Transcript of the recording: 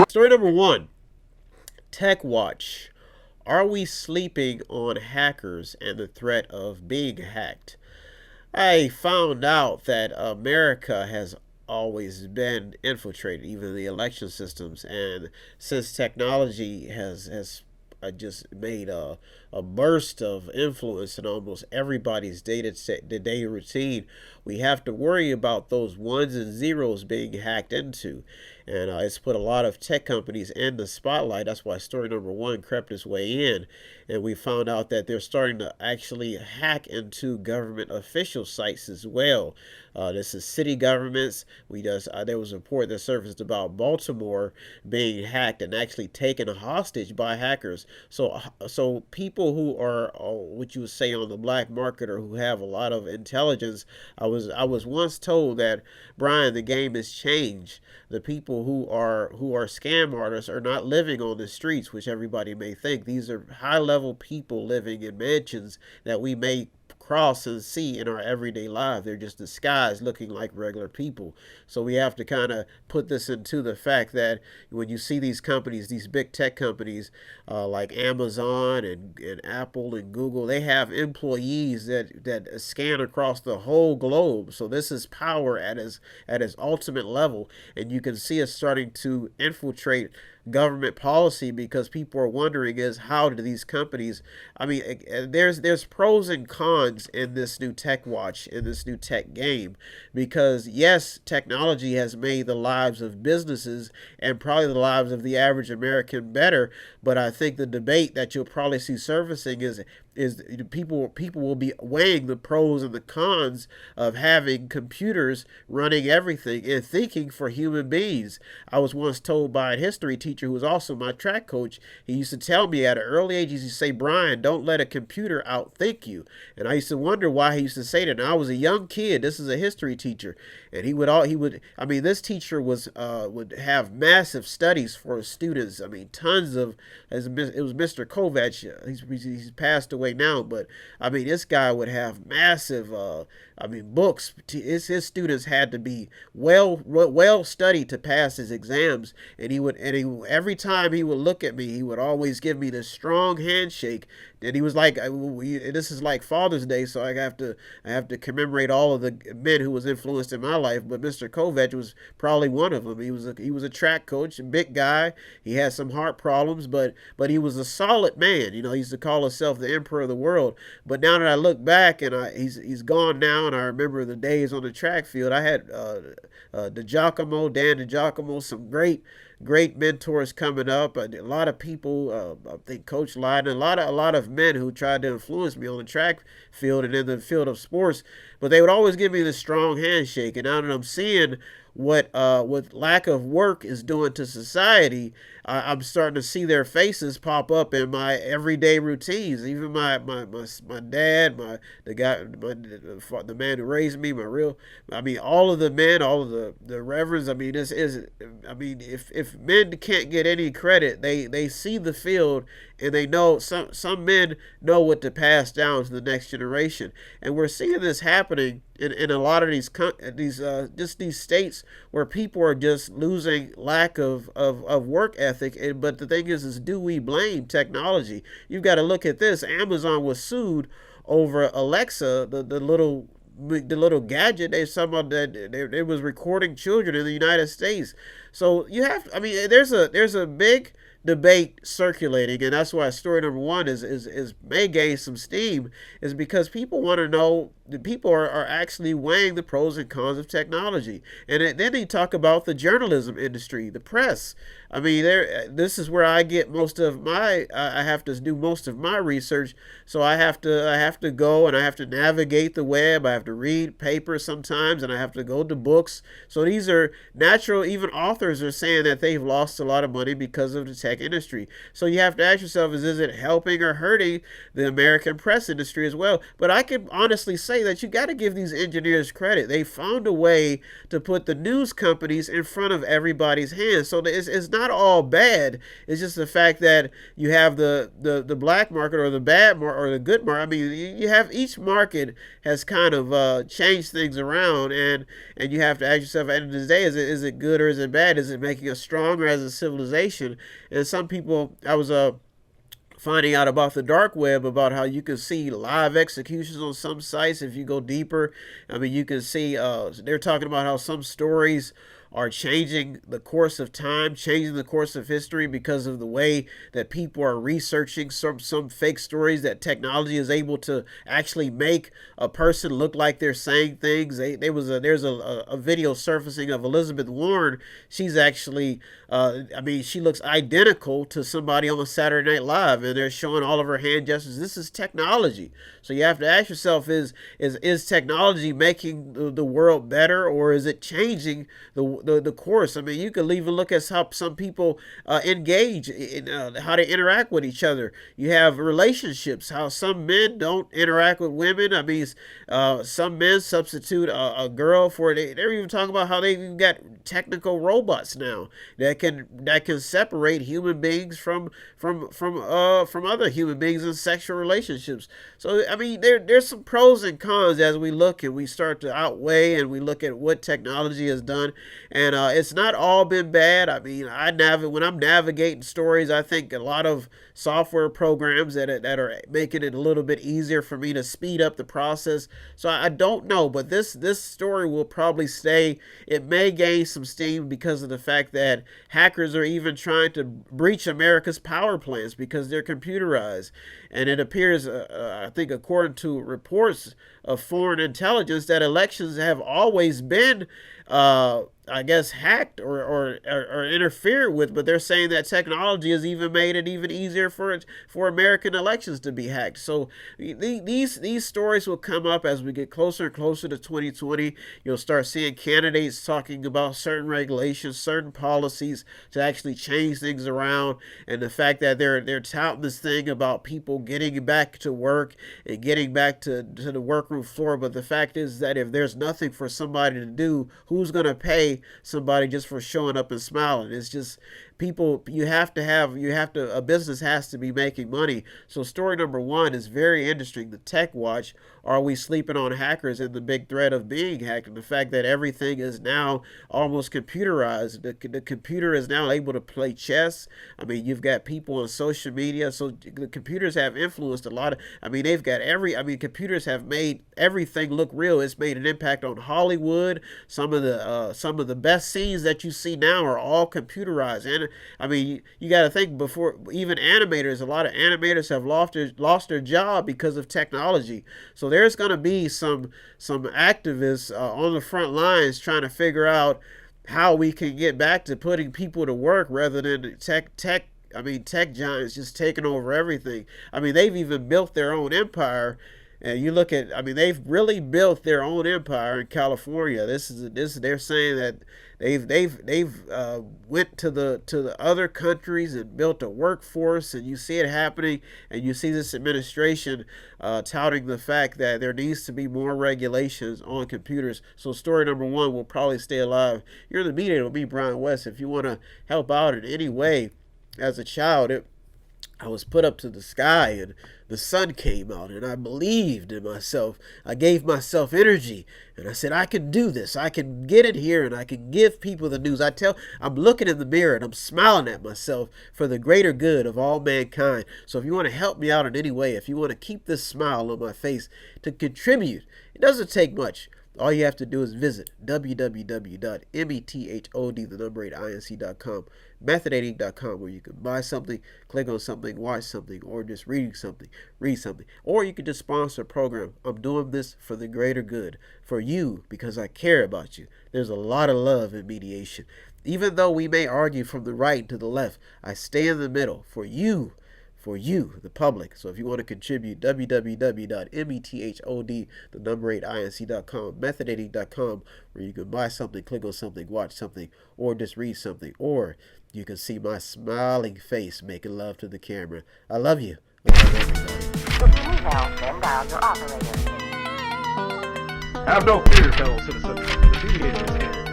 Story number one, Tech Watch. Are we sleeping on hackers and the threat of being hacked? I found out that America has always been infiltrated, even the election systems, and since technology has just made a burst of influence in almost everybody's day-to-day routine, we have to worry about those ones and zeros being hacked into. And it's put a lot of tech companies in the spotlight. That's why story number one crept its way in. And we found out that they're starting to actually hack into government official sites as well. This is city governments. There was a report that surfaced about Baltimore being hacked and actually taken hostage by hackers. So people who are what you would say on the black market or who have a lot of intelligence, I was once told that, Brian, the game has changed. The people who are scam artists are not living on the streets, which everybody may think. These are high level people living in mansions that we may cross and see in our everyday life. They're just disguised looking like regular people. So we have to kind of put this into the fact that when you see these companies, these big tech companies like Amazon and Apple and Google, they have employees that scan across the whole globe. So this is power at its ultimate level, and you can see us starting to infiltrate government policy because people are wondering is how do these companies, I mean, there's pros and cons in this new tech watch, in this new tech game, because yes, technology has made the lives of businesses and probably the lives of the average American better, but I think the debate that you'll probably see surfacing is people will be weighing the pros and the cons of having computers running everything and thinking for human beings. I was once told by a history teacher who was also my track coach. He used to tell me at an early age, he used to say, Brian, don't let a computer outthink you. And I used to wonder why he used to say that. And I was a young kid. This is a history teacher, and I mean, this teacher would have massive studies for his students. I mean, tons of, it was Mr. Kovac. He's passed away now, but I mean, this guy would have massive, books. His students had to be well studied to pass his exams, and every time he would look at me, he would always give me this strong handshake. And he was like, this is like Father's Day, so I have to commemorate all of the men who was influenced in my life. But Mr. Kovac was probably one of them. He was a track coach, a big guy. He had some heart problems, but he was a solid man. You know, he used to call himself the emperor of the world. But now that I look back and he's gone now, and I remember the days on the track field, I had Dan DiGiacomo, some great mentors coming up. A lot of people, I think Coach Lyden, a lot of men who tried to influence me on the track field and in the field of sports, but they would always give me this strong handshake. And now that I'm seeing what lack of work is doing to society, I'm starting to see their faces pop up in my everyday routines. Even my dad, the man who raised me, all of the men, all of the reverends. If men can't get any credit, they see the field and they know some men know what to pass down to the next generation, and we're seeing this happening in a lot of these states where people are just losing lack of work ethic. But the thing is do we blame technology? You've got to look at this. Amazon was sued over Alexa, the little gadget. They somehow that it was recording children in the United States. So you have, there's a big debate circulating, and that's why story number one is may gain some steam, is because people want to know, the people are actually weighing the pros and cons of technology. And then they talk about the journalism industry, the press. This is where I get most of my, I have to do most of my research. So I have to go and I have to navigate the web. I have to read papers sometimes, and I have to go to books. So these are natural. Even authors are saying that they've lost a lot of money because of the tech industry. So you have to ask yourself, is it helping or hurting the American press industry as well? But I can honestly say that you got to give these engineers credit. They found a way to put the news companies in front of everybody's hands. So it's not all bad. It's just the fact that you have the black market or the bad market or the good market. I mean, you have each market has kind of changed things around, and you have to ask yourself at the end of the day, is it good or is it bad? Is it making us stronger as a civilization? And some people, I was finding out about the dark web, about how you can see live executions on some sites if you go deeper. I mean, you can see they're talking about how some stories are changing the course of time, changing the course of history because of the way that people are researching some fake stories, that technology is able to actually make a person look like they're saying things. There's a video surfacing of Elizabeth Warren. She's actually I mean, she looks identical to somebody on Saturday Night Live, and they're showing all of her hand gestures. This is technology. So you have to ask yourself, is technology making the world better, or is it changing the course? I mean, you could even look at how some people engage in how they interact with each other. You have relationships, how some men don't interact with women. I mean, some men substitute a girl for they're even talking about how they even got technical robots now that can separate human beings from other human beings in sexual relationships. So I mean, there's some pros and cons as we look and we start to outweigh and we look at what technology has done, and it's not all been bad. I mean, when I'm navigating stories, I think a lot of software programs that are making it a little bit easier for me to speed up the process. So I don't know, but this story will probably stay. It may gain some steam because of the fact that hackers are even trying to breach America's power plants because they're computerized. And it appears, I think, according to reports of foreign intelligence, that elections have always been, I guess, hacked or interfered with. But they're saying that technology has even made it even easier for American elections to be hacked. So these stories will come up as we get closer and closer to 2020. You'll start seeing candidates talking about certain regulations, certain policies to actually change things around, and the fact that they're touting this thing about people getting back to work and getting back to the workroom floor. But the fact is that if there's nothing for somebody to do, who's going to pay somebody just for showing up and smiling? It's just people. A business has to be making money. So story number one is very interesting. The Tech Watch: Are we sleeping on hackers and the big threat of being hacked? And the fact that everything is now almost computerized. The computer is now able to play chess. I mean, you've got people on social media. So the computers have influenced a lot of, I mean, computers have made everything look real. It's made an impact on Hollywood. Some of the best scenes that you see now are all computerized. And I mean, you got to think, before even animators, a lot of animators have lost their job because of technology. So there's going to be some activists on the front lines trying to figure out how we can get back to putting people to work rather than tech giants just taking over everything. I mean, they've even built their own empire. And you look at, I mean, they've really built their own empire in California. They're saying that they've went to the other countries and built a workforce, and you see it happening, and you see this administration touting the fact that there needs to be more regulations on computers. So story number one will probably stay alive. You're in the Mediator with me, Brian West. If you want to help out in any way, as a child, I was put up to the sky and the sun came out, and I believed in myself. I gave myself energy, and I said, I can do this. I can get in here and I can give people the news. I'm looking in the mirror and I'm smiling at myself for the greater good of all mankind. So if you want to help me out in any way, if you want to keep this smile on my face, to contribute, it doesn't take much. All you have to do is visit www.method8inc.com, method8inc.com, where you can buy something, click on something, watch something, or just read something. Or you can just sponsor a program. I'm doing this for the greater good, for you, because I care about you. There's a lot of love in mediation. Even though we may argue from the right to the left, I stay in the middle for you, the public. So if you want to contribute, www.method8inc.com, method8inc.com, where you can buy something, click on something, watch something, or just read something. Or You can see my smiling face making love to the camera. I love you. I love everybody. If you need help, then dial your operator. Have no fear, fellow citizens. The Mediator is here.